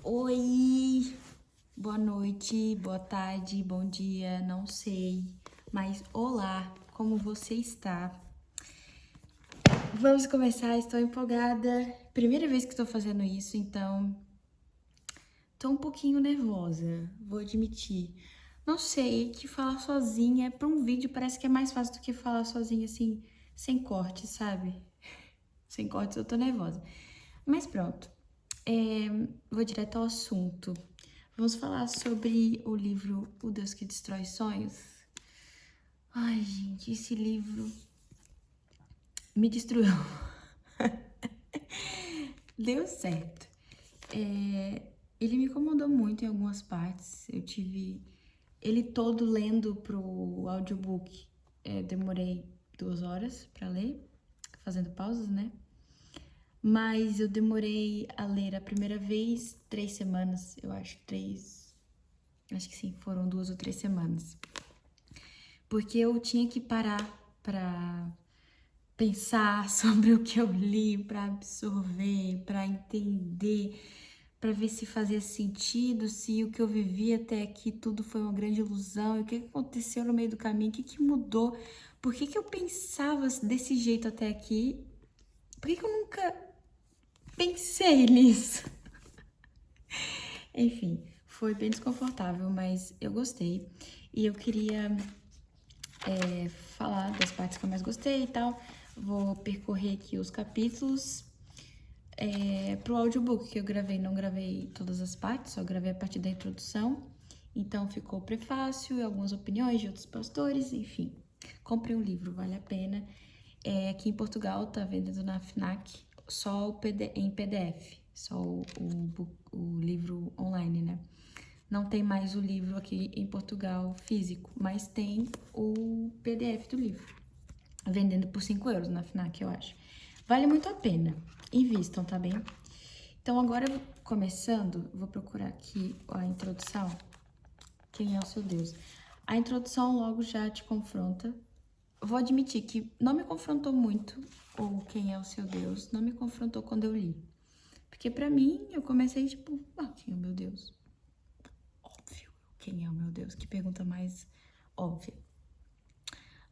Oi, boa noite, boa tarde, bom dia, não sei, mas olá, como você está? Vamos começar, estou empolgada. Primeira vez que estou fazendo isso, então tô um pouquinho nervosa, vou admitir. Não sei, que falar sozinha para um vídeo parece que é mais fácil do que falar sozinha assim, sem corte, sabe? Sem cortes eu tô nervosa. Mas pronto, vou direto ao assunto. Vamos falar sobre o livro O Deus que Destrói Sonhos. Ai, gente, esse livro me destruiu. Deu certo. Ele me incomodou muito em algumas partes. Eu tive ele todo lendo pro audiobook. Demorei 2 horas pra ler, fazendo pausas, né? Mas eu demorei a ler a primeira vez 3 semanas, eu acho, acho que sim, foram 2 ou 3 semanas. Porque eu tinha que parar pra pensar sobre o que eu li, pra absorver, pra entender, pra ver se fazia sentido, se o que eu vivi até aqui tudo foi uma grande ilusão, e o que aconteceu no meio do caminho, o que mudou, por que eu pensava desse jeito até aqui, por que eu nunca pensei nisso? Enfim, foi bem desconfortável, mas eu gostei. E eu queria falar das partes que eu mais gostei e tal. Vou percorrer aqui os capítulos pro audiobook que eu gravei. Não gravei todas as partes, só gravei a partir da introdução. Então ficou o prefácio e algumas opiniões de outros pastores, enfim. Comprei um livro, vale a pena. Aqui em Portugal tá vendendo na FNAC só em PDF, só o livro online, né? Não tem mais o livro aqui em Portugal físico, mas tem o PDF do livro, vendendo por 5 euros na FNAC, eu acho. Vale muito a pena, invistam, tá bem? Então agora, começando, vou procurar aqui a introdução. Quem é o seu Deus? A introdução logo já te confronta. Vou admitir que não me confrontou muito, ou quem é o seu Deus, não me confrontou quando eu li. Porque pra mim, eu comecei tipo, quem é o meu Deus? Óbvio, quem é o meu Deus? Que pergunta mais óbvia.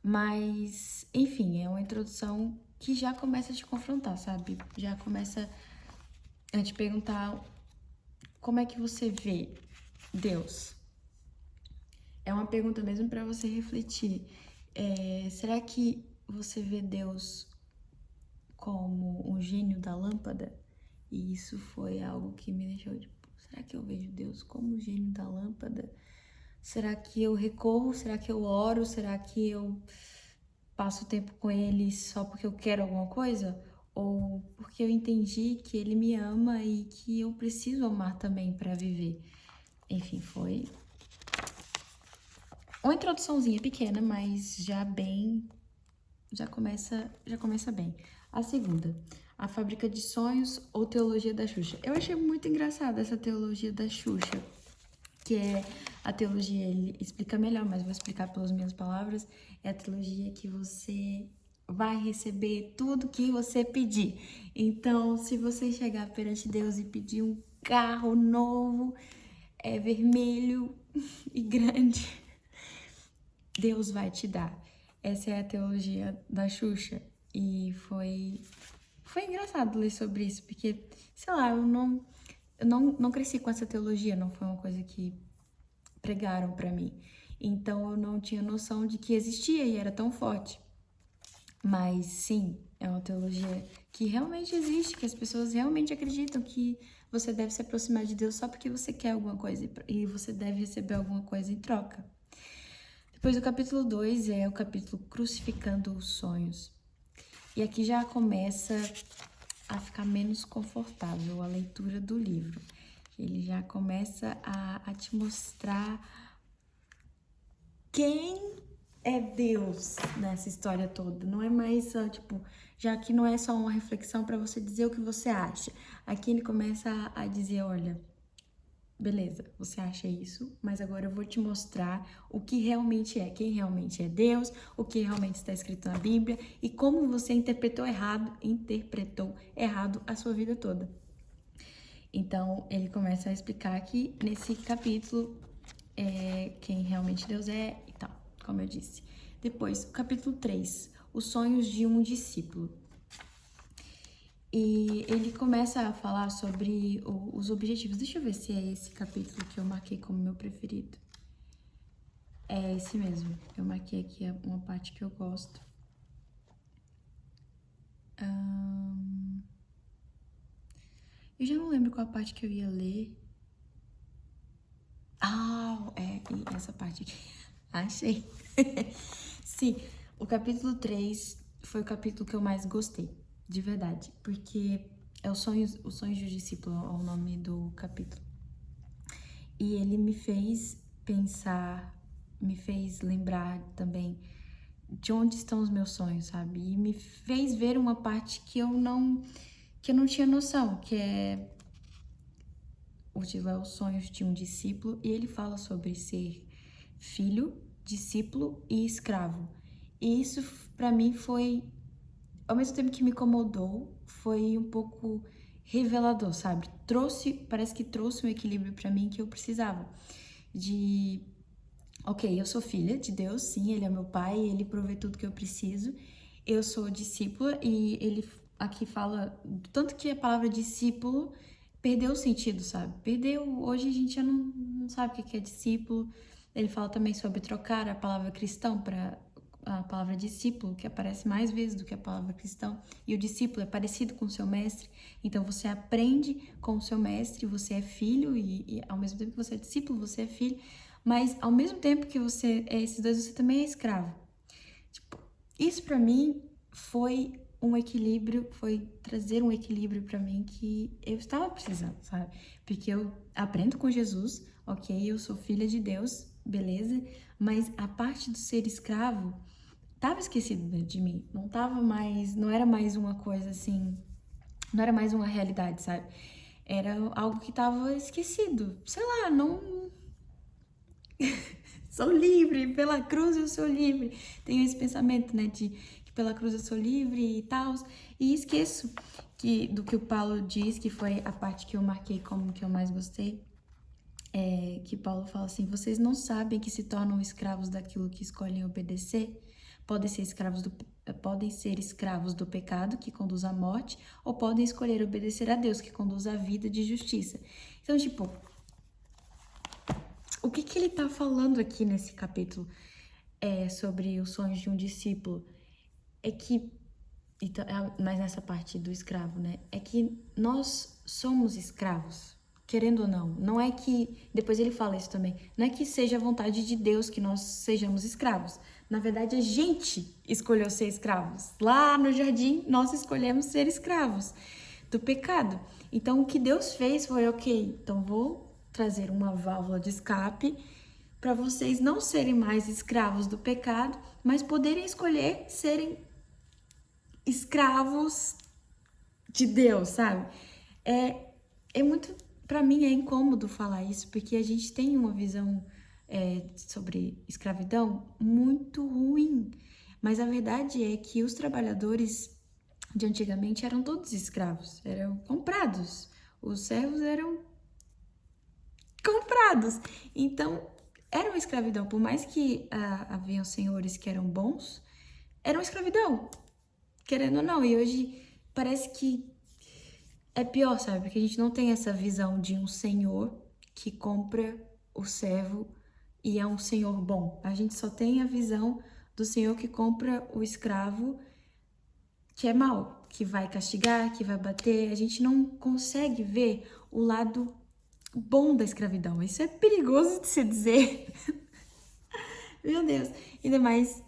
Mas, enfim, é uma introdução que já começa a te confrontar, sabe? Já começa a te perguntar como é que você vê Deus. É uma pergunta mesmo para você refletir. Será que você vê Deus como um gênio da lâmpada? E isso foi algo que me deixou tipo, será que eu vejo Deus como o gênio da lâmpada? Será que eu recorro? Será que eu oro? Será que eu passo tempo com ele só porque eu quero alguma coisa? Ou porque eu entendi que ele me ama e que eu preciso amar também para viver? Enfim, foi uma introduçãozinha pequena, mas já começa bem. A segunda, A Fábrica de Sonhos ou Teologia da Xuxa. Eu achei muito engraçada essa teologia da Xuxa, que é a teologia, ele explica melhor, mas vou explicar pelas minhas palavras, é a teologia que você vai receber tudo que você pedir. Então, se você chegar perante Deus e pedir um carro novo, vermelho e grande, Deus vai te dar. Essa é a teologia da Xuxa. E foi engraçado ler sobre isso, porque, sei lá, eu não cresci com essa teologia, não foi uma coisa que pregaram pra mim. Então eu não tinha noção de que existia e era tão forte. Mas sim, é uma teologia que realmente existe, que as pessoas realmente acreditam que você deve se aproximar de Deus só porque você quer alguma coisa e você deve receber alguma coisa em troca. Depois o capítulo 2 é o capítulo Crucificando os Sonhos. E aqui já começa a ficar menos confortável a leitura do livro. Ele já começa a te mostrar quem é Deus nessa história toda. Não é mais só, tipo, já que não é só uma reflexão para você dizer o que você acha. Aqui ele começa a dizer, olha, beleza, você acha isso, mas agora eu vou te mostrar o que realmente é, quem realmente é Deus, o que realmente está escrito na Bíblia e como você interpretou errado a sua vida toda. Então, ele começa a explicar que nesse capítulo quem realmente Deus é e tal, como eu disse. Depois, o capítulo 3, os sonhos de um discípulo. E ele começa a falar sobre os objetivos. Deixa eu ver se é esse capítulo que eu marquei como meu preferido. É esse mesmo. Eu marquei aqui uma parte que eu gosto. Eu já não lembro qual a parte que eu ia ler. E essa parte aqui. Achei. Sim, o capítulo 3 foi o capítulo que eu mais gostei, de verdade. Porque é os sonhos do discípulo, é o nome do capítulo. E ele me fez pensar, me fez lembrar também de onde estão os meus sonhos, sabe? E me fez ver uma parte que eu não tinha noção, que é o título é Os Sonhos de um Discípulo, e ele fala sobre ser filho, discípulo e escravo. E isso para mim foi, ao mesmo tempo que me incomodou, foi um pouco revelador, sabe? Parece que trouxe um equilíbrio para mim que eu precisava. Ok, eu sou filha de Deus, sim, Ele é meu pai, Ele provê tudo que eu preciso. Eu sou discípula e Ele aqui fala, tanto que a palavra discípulo perdeu o sentido, sabe? Hoje a gente já não sabe o que é discípulo. Ele fala também sobre trocar a palavra cristão para a palavra discípulo, que aparece mais vezes do que a palavra cristão. E o discípulo é parecido com o seu mestre, então você aprende com o seu mestre, você é filho e ao mesmo tempo que você é discípulo, você é filho. Mas ao mesmo tempo que você é esses dois, você também é escravo. Tipo, isso pra mim foi um equilíbrio, foi trazer um equilíbrio pra mim que eu estava precisando, sabe? Porque eu aprendo com Jesus, ok, eu sou filha de Deus, beleza? Mas a parte do ser escravo tava esquecido de mim, não era mais uma coisa assim, não era mais uma realidade, sabe? Era algo que tava esquecido, sei lá, não. Sou livre, pela cruz eu sou livre. Tenho esse pensamento, né, de que pela cruz eu sou livre e tal. E esqueço do que o Paulo diz, que foi a parte que eu marquei como que eu mais gostei. Que Paulo fala assim: vocês não sabem que se tornam escravos daquilo que escolhem obedecer? Podem ser escravos do pecado, que conduz à morte, ou podem escolher obedecer a Deus, que conduz à vida de justiça. Então, tipo, o que ele tá falando aqui nesse capítulo sobre os sonhos de um discípulo é que, mas nessa parte do escravo, né? É que nós somos escravos, querendo ou não. Não é que, depois ele fala isso também, não é que seja a vontade de Deus que nós sejamos escravos. Na verdade, a gente escolheu ser escravos. Lá no jardim, nós escolhemos ser escravos do pecado. Então, o que Deus fez foi, ok, então vou trazer uma válvula de escape para vocês não serem mais escravos do pecado, mas poderem escolher serem escravos de Deus, sabe? É muito, para mim é incômodo falar isso, porque a gente tem uma visão sobre escravidão muito ruim. Mas a verdade é que os trabalhadores de antigamente eram todos escravos, eram comprados. Os servos eram comprados. Então, era uma escravidão. Por mais que haviam senhores que eram bons, era uma escravidão, querendo ou não. E hoje parece que é pior, sabe? Porque a gente não tem essa visão de um senhor que compra o servo e é um senhor bom. A gente só tem a visão do senhor que compra o escravo que é mau, que vai castigar, que vai bater. A gente não consegue ver o lado bom da escravidão. Isso é perigoso de se dizer. Meu Deus. Ainda mais,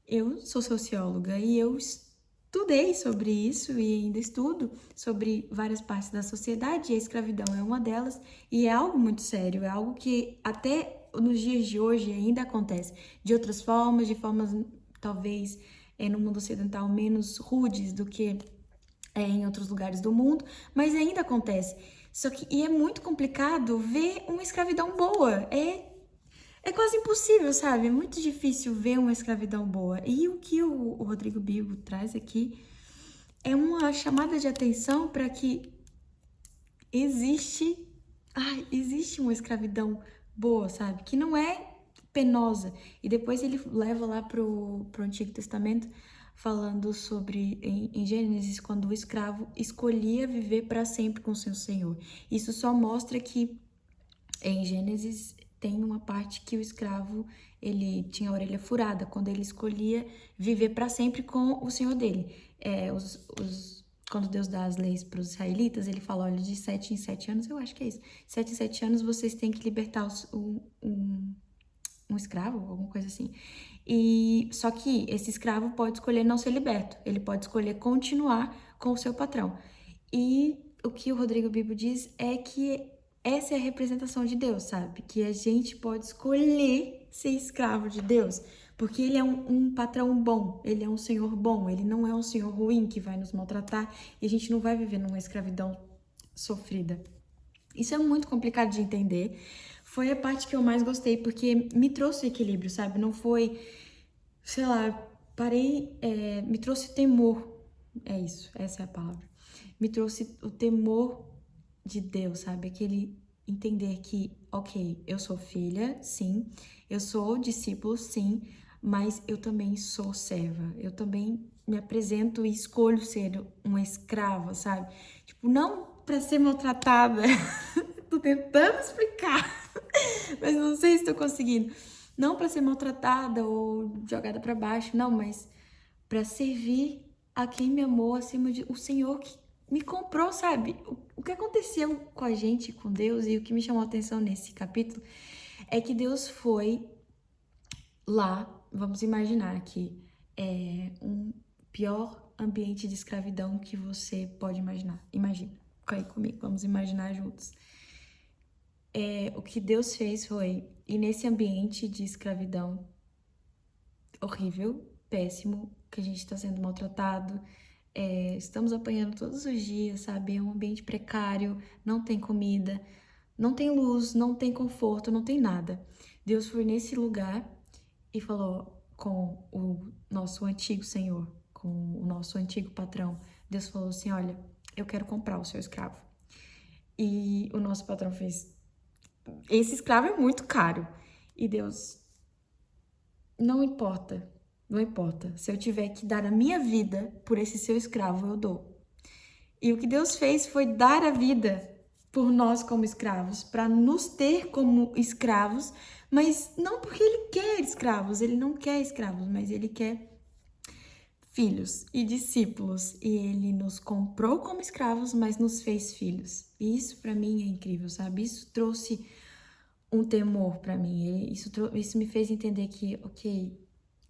eu sou socióloga e eu estudei sobre isso e ainda estudo sobre várias partes da sociedade e a escravidão é uma delas e é algo muito sério, é algo que até nos dias de hoje ainda acontece, de outras formas, de formas talvez no mundo ocidental menos rudes do que em outros lugares do mundo, mas ainda acontece. E é muito complicado ver uma escravidão boa. É quase impossível, sabe? É muito difícil ver uma escravidão boa. E o que o Rodrigo Bibo traz aqui é uma chamada de atenção para que existe uma escravidão boa, sabe? Que não é penosa. E depois ele leva lá pro Antigo Testamento, falando sobre, em Gênesis, quando o escravo escolhia viver para sempre com seu senhor. Isso só mostra que em Gênesis tem uma parte que o escravo, ele tinha a orelha furada, quando ele escolhia viver para sempre com o senhor dele. Quando Deus dá as leis para os israelitas, ele fala, olha, de 7 em 7 anos, eu acho que é isso, 7 em 7 anos vocês têm que libertar um escravo, alguma coisa assim. E só que esse escravo pode escolher não ser liberto, ele pode escolher continuar com o seu patrão. E o que o Rodrigo Bibo diz é que essa é a representação de Deus, sabe? Que a gente pode escolher ser escravo de Deus, porque ele é um patrão bom, ele é um senhor bom, ele não é um senhor ruim que vai nos maltratar e a gente não vai viver numa escravidão sofrida. Isso é muito complicado de entender. Foi a parte que eu mais gostei, porque me trouxe equilíbrio, sabe? Não foi, sei lá, me trouxe temor. É isso, essa é a palavra. Me trouxe o temor de Deus, sabe? Aquele entender que, ok, eu sou filha, sim, eu sou discípulo, sim, mas eu também sou serva, eu também me apresento e escolho ser uma escrava, sabe? Tipo, não pra ser maltratada, tô tentando explicar, mas não sei se tô conseguindo. Não pra ser maltratada ou jogada pra baixo, não, mas pra servir a quem me amou acima de o Senhor que me comprou, sabe? O que aconteceu com a gente, com Deus, e o que me chamou a atenção nesse capítulo é que Deus foi lá, vamos imaginar que é um pior ambiente de escravidão que você pode imaginar. Imagina, fica aí comigo, vamos imaginar juntos. O que Deus fez foi ir nesse ambiente de escravidão horrível, péssimo, que a gente está sendo maltratado, estamos apanhando todos os dias, sabe? É um ambiente precário, não tem comida, não tem luz, não tem conforto, não tem nada. Deus foi nesse lugar e falou com o nosso antigo senhor, com o nosso antigo patrão. Deus falou assim: olha, eu quero comprar o seu escravo. E o nosso patrão fez: esse escravo é muito caro. E Deus: não importa, não importa. Se eu tiver que dar a minha vida por esse seu escravo, eu dou. E o que Deus fez foi dar a vida por nós como escravos, para nos ter como escravos, mas não porque ele quer escravos, ele não quer escravos, mas ele quer filhos e discípulos. E ele nos comprou como escravos, mas nos fez filhos. E isso para mim é incrível, sabe? Isso trouxe um temor para mim. Isso me fez entender que, ok,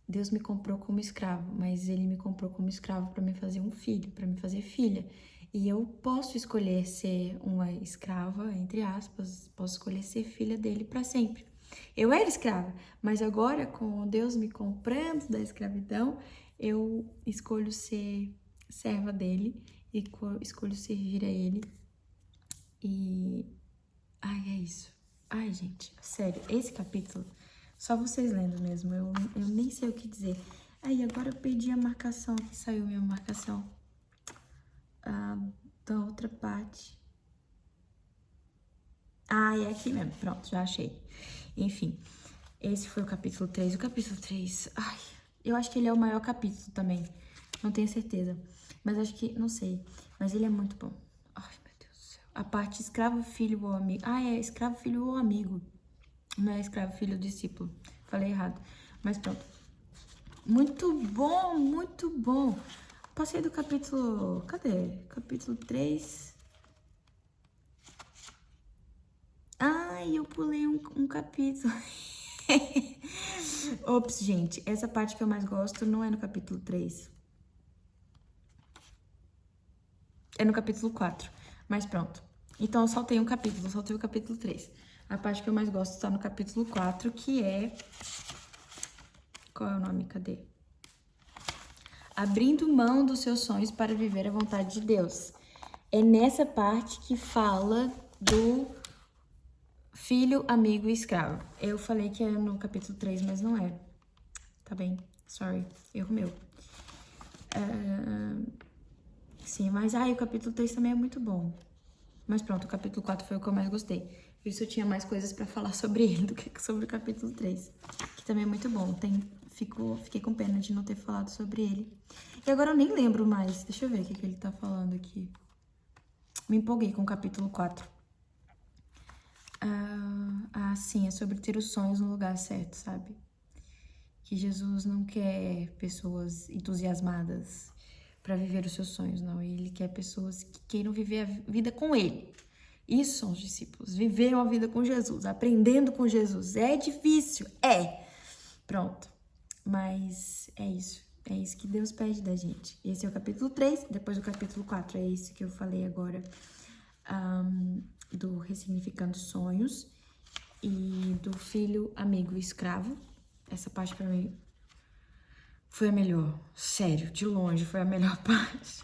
Deus me comprou como escravo, mas ele me comprou como escravo para me fazer um filho, para me fazer filha. E eu posso escolher ser uma escrava, entre aspas, posso escolher ser filha dele para sempre. Eu era escrava, mas agora, com Deus me comprando da escravidão, eu escolho ser serva dele e escolho servir a ele. E. Ai, é isso. Ai, gente, sério, esse capítulo, só vocês lendo mesmo, eu nem sei o que dizer. Aí, agora eu perdi a marcação, que saiu minha marcação da outra parte. Ah, é aqui mesmo, pronto, já achei. Enfim, esse foi o capítulo 3. O capítulo 3, ai, eu acho que ele é o maior capítulo também, não tenho certeza. Mas acho que, não sei, mas ele é muito bom. Ai, meu Deus do céu. A parte escravo, filho ou amigo. Ah, é escravo, filho ou amigo. Não é escravo, filho ou discípulo. Falei errado. Mas pronto. Muito bom, muito bom. Passei do capítulo... Cadê? Capítulo 3. Ai, eu pulei um capítulo. Ops, gente. Essa parte que eu mais gosto não é no capítulo 3. É no capítulo 4. Mas pronto. Então, eu saltei um capítulo. Eu saltei o capítulo 3. A parte que eu mais gosto está no capítulo 4, que é... Qual é o nome? Cadê? Abrindo mão dos seus sonhos para viver a vontade de Deus. É nessa parte que fala do filho, amigo e escravo. Eu falei que é no capítulo 3, mas não é. Tá bem? Sorry. Erro meu. Sim, mas o capítulo 3 também é muito bom. Mas pronto, o capítulo 4 foi o que eu mais gostei. Por isso eu tinha mais coisas pra falar sobre ele do que sobre o capítulo 3. Que também é muito bom. Fiquei com pena de não ter falado sobre ele. E agora eu nem lembro mais. Deixa eu ver o que ele tá falando aqui. Me empolguei com o capítulo 4. Sim, é sobre ter os sonhos no lugar certo, sabe? Que Jesus não quer pessoas entusiasmadas para viver os seus sonhos, não. Ele quer pessoas que queiram viver a vida com Ele. Isso são os discípulos, viveram a vida com Jesus, aprendendo com Jesus. É difícil? É. Pronto. Mas é isso que Deus pede da gente. Esse é o capítulo 3, depois o capítulo 4, é isso que eu falei agora, do Ressignificando Sonhos e do filho, amigo e escravo. Essa parte pra mim foi a melhor, sério, de longe foi a melhor parte.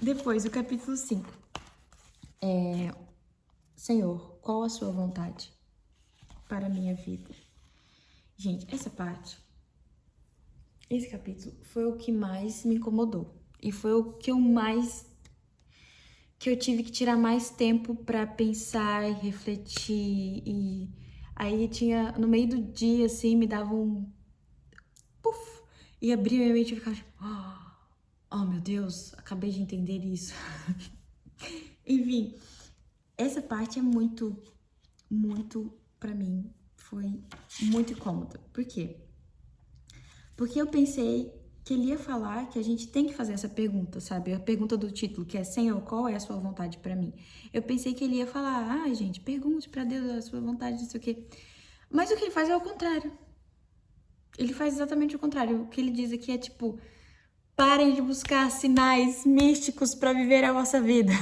Depois, o capítulo 5. Senhor, qual a sua vontade para a minha vida? Gente, esse capítulo foi o que mais me incomodou. E foi o que eu tive que tirar mais tempo pra pensar e refletir. E aí no meio do dia, assim, me dava um puf, e abria minha mente e ficava tipo, oh meu Deus, acabei de entender isso. Enfim, essa parte é muito, pra mim, foi muito incômoda. Por quê? Porque eu pensei que ele ia falar que a gente tem que fazer essa pergunta, sabe? A pergunta do título, que é Senhor, qual é a sua vontade pra mim? Eu pensei que ele ia falar, gente, pergunte pra Deus a sua vontade, não sei o quê. Mas o que ele faz é o contrário. Ele faz exatamente o contrário. O que ele diz aqui é tipo, parem de buscar sinais místicos pra viver a vossa vida.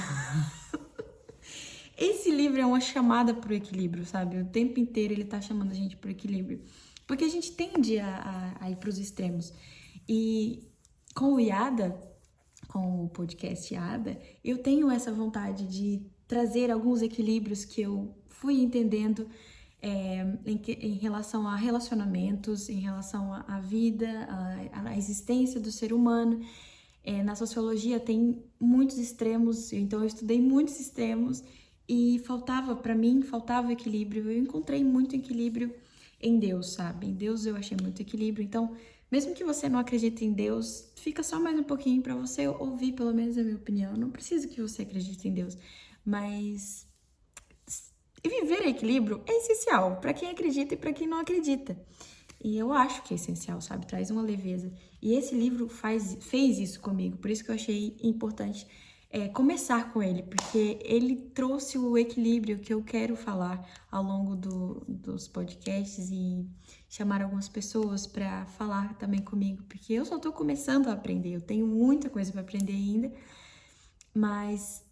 Esse livro é uma chamada pro equilíbrio, sabe? O tempo inteiro ele tá chamando a gente pro equilíbrio. Porque a gente tende a ir pros extremos. E com o Yada, com o podcast Yada, eu tenho essa vontade de trazer alguns equilíbrios que eu fui entendendo em relação a relacionamentos, em relação à vida, à existência do ser humano. Na sociologia tem muitos extremos, então eu estudei muitos extremos e faltava equilíbrio. Eu encontrei muito equilíbrio em Deus, sabe? Em Deus eu achei muito equilíbrio. Então, mesmo que você não acredite em Deus, fica só mais um pouquinho para você ouvir, pelo menos a minha opinião. Eu não preciso que você acredite em Deus, mas viver equilíbrio é essencial para quem acredita e para quem não acredita. E eu acho que é essencial, sabe? Traz uma leveza. E esse livro fez isso comigo, por isso que eu achei importante começar com ele, porque ele trouxe o equilíbrio que eu quero falar ao longo dos podcasts e chamar algumas pessoas para falar também comigo, porque eu só tô começando a aprender, eu tenho muita coisa para aprender ainda, mas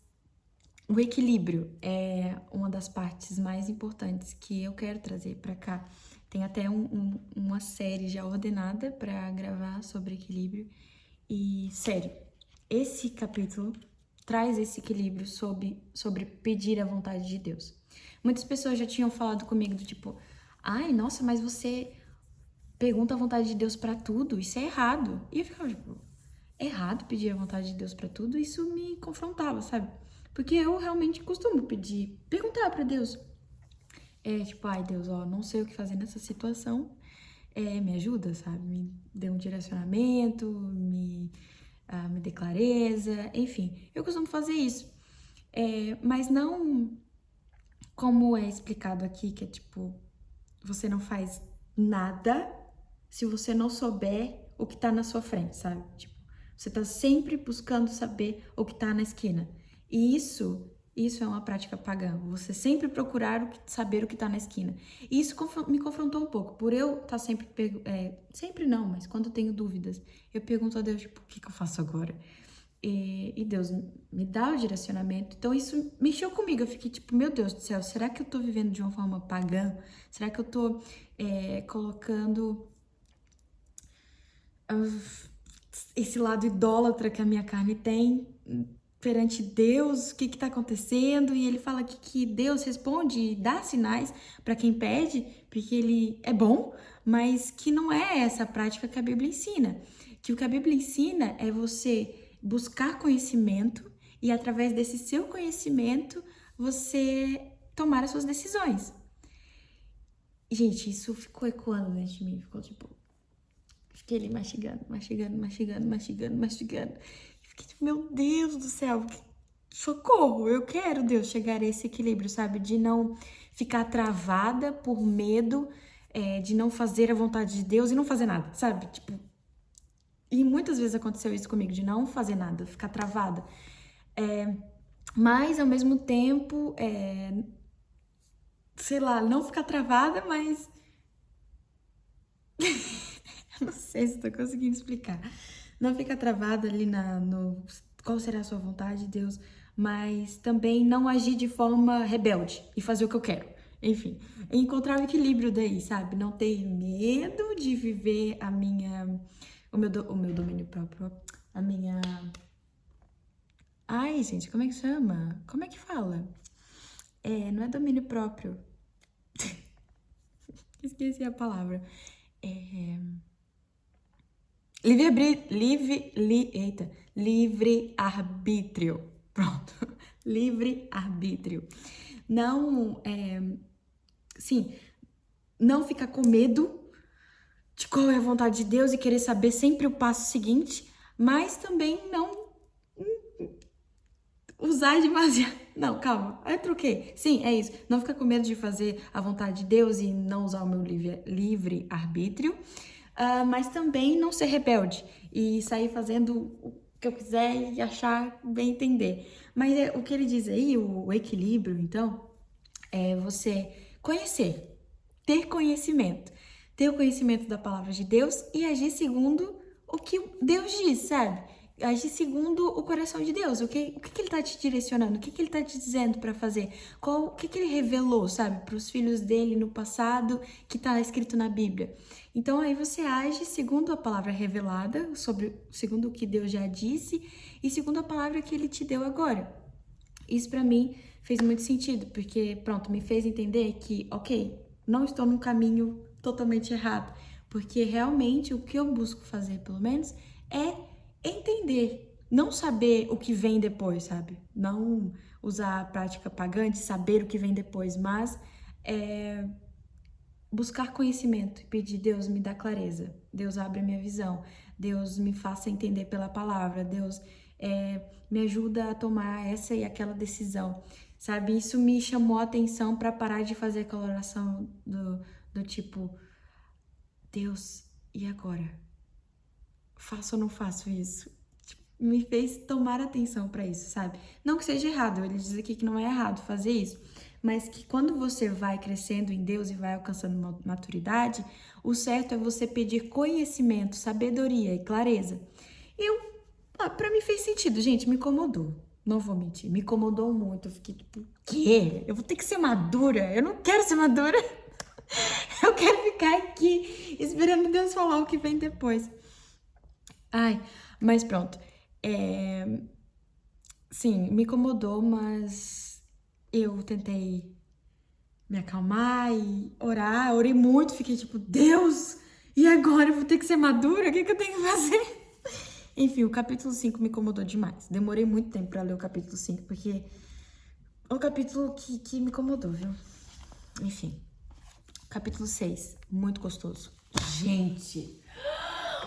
o equilíbrio é uma das partes mais importantes que eu quero trazer para cá. Tem até uma série já ordenada para gravar sobre equilíbrio. E, sério, esse capítulo traz esse equilíbrio sobre pedir a vontade de Deus. Muitas pessoas já tinham falado comigo do tipo, ai, nossa, mas você pergunta a vontade de Deus para tudo, isso é errado. E eu ficava tipo, errado pedir a vontade de Deus para tudo? Isso me confrontava, sabe? Porque eu realmente costumo perguntar para Deus. Tipo, ai Deus, não sei o que fazer nessa situação, me ajuda, sabe? Me dê um direcionamento, me dê clareza, enfim. Eu costumo fazer isso. Mas não como é explicado aqui, que é tipo, você não faz nada se você não souber o que tá na sua frente, sabe? Tipo, você tá sempre buscando saber o que tá na esquina. E isso é uma prática pagã. Você sempre procurar saber o que tá na esquina. E isso me confrontou um pouco. Por eu estar sempre... sempre não, mas quando eu tenho dúvidas, eu pergunto a Deus, tipo, o que eu faço agora? E Deus me dá o direcionamento. Então isso mexeu comigo. Eu fiquei tipo, meu Deus do céu, será que eu tô vivendo de uma forma pagã? Será que eu tô colocando esse lado idólatra que a minha carne tem perante Deus? O que tá acontecendo? E ele fala aqui que Deus responde e dá sinais para quem pede, porque ele é bom, mas que não é essa prática que a Bíblia ensina. Que o que a Bíblia ensina é você buscar conhecimento e através desse seu conhecimento você tomar as suas decisões. Gente, isso ficou ecoando dentro de mim, ficou tipo... Fiquei ali mastigando. Fiquei tipo, meu Deus do céu, socorro, eu quero, Deus, chegar a esse equilíbrio, sabe? De não ficar travada por medo, de não fazer a vontade de Deus e não fazer nada, sabe? Tipo, e muitas vezes aconteceu isso comigo, de não fazer nada, ficar travada. Mas, ao mesmo tempo, sei lá, não ficar travada, mas... Não sei se tô conseguindo explicar. Não ficar travada ali no qual será a sua vontade, Deus, mas também não agir de forma rebelde e fazer o que eu quero. Enfim, encontrar o equilíbrio daí, sabe? Não ter medo de viver o meu domínio próprio, a minha... Ai, gente, como é que chama? Como é que fala? Não é domínio próprio. Esqueci a palavra. Livre-arbítrio. Pronto. Livre-arbítrio. Não, sim, não ficar com medo de qual é a vontade de Deus e querer saber sempre o passo seguinte, mas também não usar demasiado. Não, calma, eu troquei. Sim, é isso. Não ficar com medo de fazer a vontade de Deus e não usar o meu livre-arbítrio. Mas também não ser rebelde e sair fazendo o que eu quiser e achar bem entender. Mas o que ele diz aí, o equilíbrio, então, é você conhecer, ter conhecimento. Ter o conhecimento da palavra de Deus e agir segundo o que Deus diz, sabe? Agir segundo o coração de Deus. O que ele tá te direcionando? O que ele tá te dizendo para fazer? O que ele revelou, sabe, para os filhos dele no passado, que tá escrito na Bíblia. Então aí você age segundo a palavra revelada, segundo o que Deus já disse e segundo a palavra que ele te deu agora. Isso para mim fez muito sentido, porque pronto, me fez entender que, ok, não estou num caminho totalmente errado, porque realmente o que eu busco fazer, pelo menos, é entender, não saber o que vem depois, sabe? Não usar a prática pagã de saber o que vem depois, mas buscar conhecimento e pedir, Deus, me dá clareza, Deus abre a minha visão, Deus me faça entender pela palavra, Deus me ajuda a tomar essa e aquela decisão, sabe? Isso me chamou a atenção para parar de fazer aquela oração do tipo, Deus, e agora? Faço ou não faço isso? Tipo, me fez tomar atenção para isso, sabe? Não que seja errado, ele diz aqui que não é errado fazer isso, mas que quando você vai crescendo em Deus e vai alcançando uma maturidade, o certo é você pedir conhecimento, sabedoria e clareza. Pra mim fez sentido, gente, me incomodou. Não vou mentir, me incomodou muito. Eu fiquei tipo, o quê? Eu vou ter que ser madura? Eu não quero ser madura. Eu quero ficar aqui esperando Deus falar o que vem depois. Ai, mas pronto. Sim, me incomodou, mas eu tentei me acalmar e orar. Orei muito, fiquei tipo, Deus, e agora? Eu vou ter que ser madura? O que eu tenho que fazer? Enfim, o capítulo 5 me incomodou demais. Demorei muito tempo pra ler o capítulo 5, porque é um capítulo que me incomodou, viu? Enfim, capítulo 6, muito gostoso. Gente,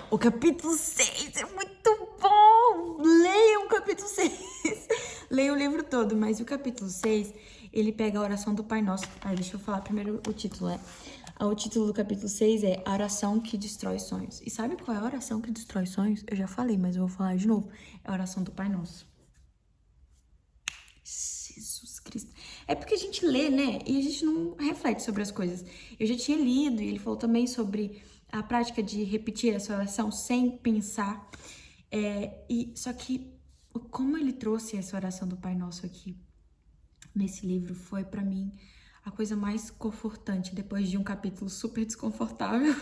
o capítulo 6 é muito bom! Leiam o capítulo 6. Leiam o livro todo, mas o capítulo 6, ele pega a oração do Pai Nosso. Deixa eu falar primeiro o título, O título do capítulo 6 é A Oração que Destrói Sonhos. E sabe qual é a oração que destrói sonhos? Eu já falei, mas eu vou falar de novo. É a oração do Pai Nosso. Jesus Cristo. É porque a gente lê, né? E a gente não reflete sobre as coisas. Eu já tinha lido e ele falou também sobre a prática de repetir essa oração sem pensar. Só que como ele trouxe essa oração do Pai Nosso aqui nesse livro foi pra mim a coisa mais confortante, depois de um capítulo super desconfortável.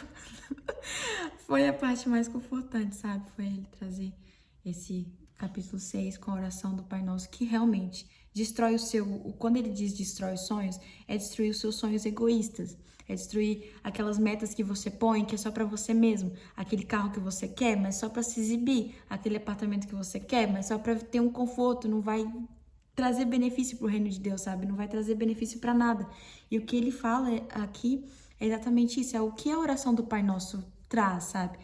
Foi a parte mais confortante, sabe? Foi ele trazer esse capítulo 6 com a oração do Pai Nosso, que realmente, Quando ele diz destrói os sonhos, é destruir os seus sonhos egoístas. É destruir aquelas metas que você põe, que é só pra você mesmo. Aquele carro que você quer, mas só pra se exibir. Aquele apartamento que você quer, mas só pra ter um conforto. Não vai trazer benefício pro reino de Deus, sabe? Não vai trazer benefício pra nada. E o que ele fala aqui é exatamente isso. É o que a oração do Pai Nosso traz, sabe?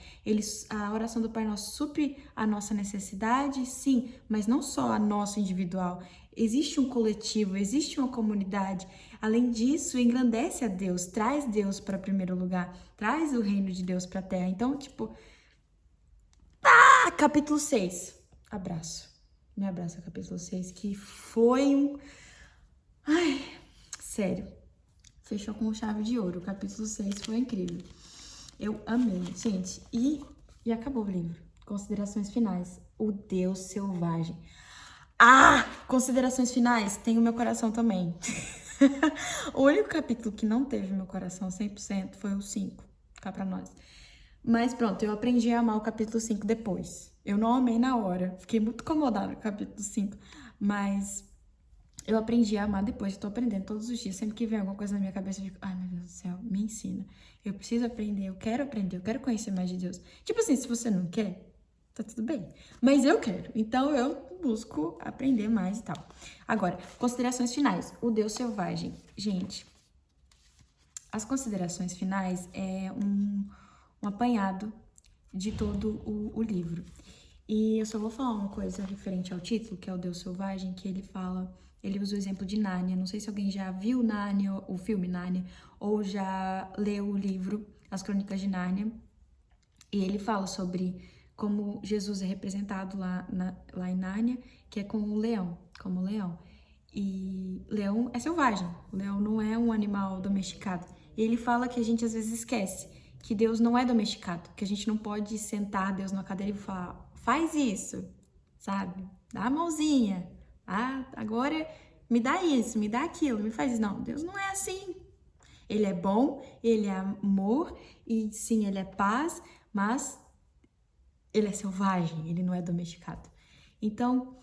A oração do Pai Nosso supre a nossa necessidade, sim, mas não só a nossa individual. Existe um coletivo, existe uma comunidade. Além disso, engrandece a Deus, traz Deus para primeiro lugar, traz o reino de Deus para a terra. Então, tipo, capítulo 6. Abraço. Me abraça, capítulo 6, que foi um... Ai, sério. Fechou com chave de ouro. O capítulo 6 foi incrível. Eu amei, gente. E acabou o livro. Considerações finais. O Deus selvagem. Considerações finais. Tem o meu coração também. O único capítulo que não teve meu coração 100% foi o 5. Cá pra nós. Mas pronto, eu aprendi a amar o capítulo 5 depois. Eu não amei na hora. Fiquei muito incomodada com o capítulo 5. Mas eu aprendi a amar depois. Eu tô aprendendo todos os dias. Sempre que vem alguma coisa na minha cabeça, eu fico, ai meu Deus do céu, me ensina. Eu preciso aprender, eu quero conhecer mais de Deus. Tipo assim, se você não quer, tá tudo bem. Mas eu quero. Então eu busco aprender mais e tal. Agora, considerações finais. O Deus selvagem. Gente, as considerações finais é um apanhado de todo o livro. E eu só vou falar uma coisa referente ao título, que é o Deus Selvagem, que ele usa o exemplo de Nárnia. Não sei se alguém já viu Nárnia, o filme Nárnia, ou já leu o livro As Crônicas de Nárnia. E ele fala sobre como Jesus é representado lá em Nárnia, que é como um leão. E leão é selvagem, o leão não é um animal domesticado. E ele fala que a gente às vezes esquece que Deus não é domesticado, que a gente não pode sentar Deus na cadeira e falar, faz isso, sabe? Dá a mãozinha, agora me dá isso, me dá aquilo, me faz isso. Não, Deus não é assim. Ele é bom, ele é amor, e sim, ele é paz, mas ele é selvagem, ele não é domesticado. Então,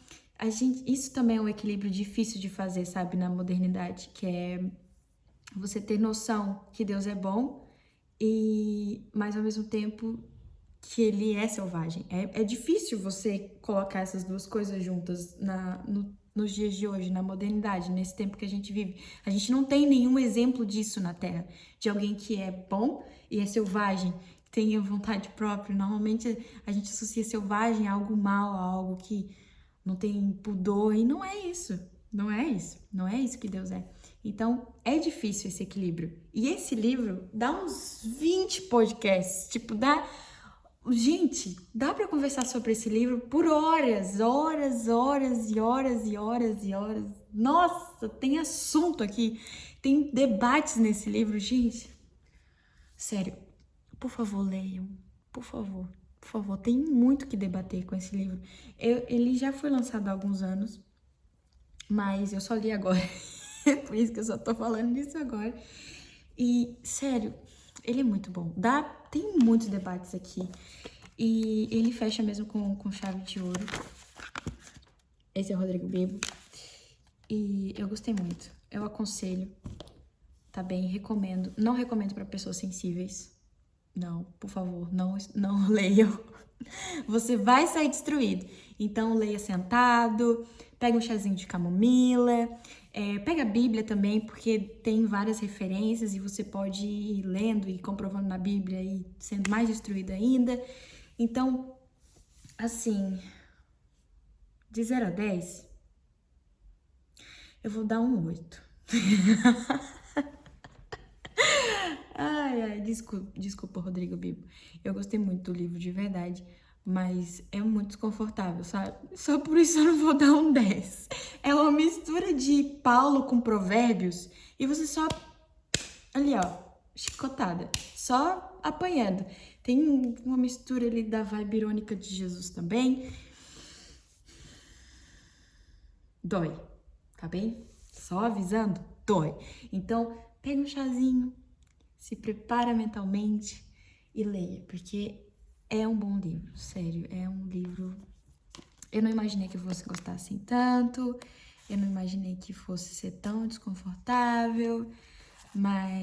isso também é um equilíbrio difícil de fazer, sabe, na modernidade, que é você ter noção que Deus é bom, mas ao mesmo tempo que ele é selvagem. É difícil você colocar essas duas coisas juntas nos dias de hoje, na modernidade, nesse tempo que a gente vive. A gente não tem nenhum exemplo disso na Terra, de alguém que é bom e é selvagem, que tem vontade própria. Normalmente a gente associa selvagem a algo mal, a algo que não tem pudor, e não é isso. Não é isso. Não é isso que Deus é. Então, é difícil esse equilíbrio. E esse livro dá uns 20 podcasts, tipo, Gente, dá pra conversar sobre esse livro por horas, horas, horas e horas e horas e horas. Nossa, tem assunto aqui, tem debates nesse livro, gente. Sério, por favor, leiam, por favor, por favor. Tem muito que debater com esse livro. Ele já foi lançado há alguns anos, mas eu só li agora. É por isso que eu só tô falando disso agora. E, sério, ele é muito bom. Tem muitos debates aqui. E ele fecha mesmo com chave de ouro. Esse é o Rodrigo Bibo. E eu gostei muito. Eu aconselho. Tá bem? Recomendo. Não recomendo para pessoas sensíveis. Não, por favor, não leiam. Você vai sair destruído. Então, leia sentado, pega um chazinho de camomila, pega a Bíblia também, porque tem várias referências e você pode ir lendo e comprovando na Bíblia e sendo mais destruído ainda. Então, assim, de 0 a 10, eu vou dar um 8. Ai, desculpa, Rodrigo Bibo. Eu gostei muito do livro, de verdade, mas é muito desconfortável, sabe? Só por isso eu não vou dar um 10. É uma mistura de Paulo com Provérbios e você só... Ali, ó, chicotada. Só apanhando. Tem uma mistura ali da vibe irônica de Jesus também. Dói, tá bem? Só avisando, dói. Então, pega um chazinho, se prepara mentalmente e leia, porque é um bom livro, sério, é um livro... Eu não imaginei que eu fosse gostar assim tanto, Eu não imaginei que fosse ser tão desconfortável, mas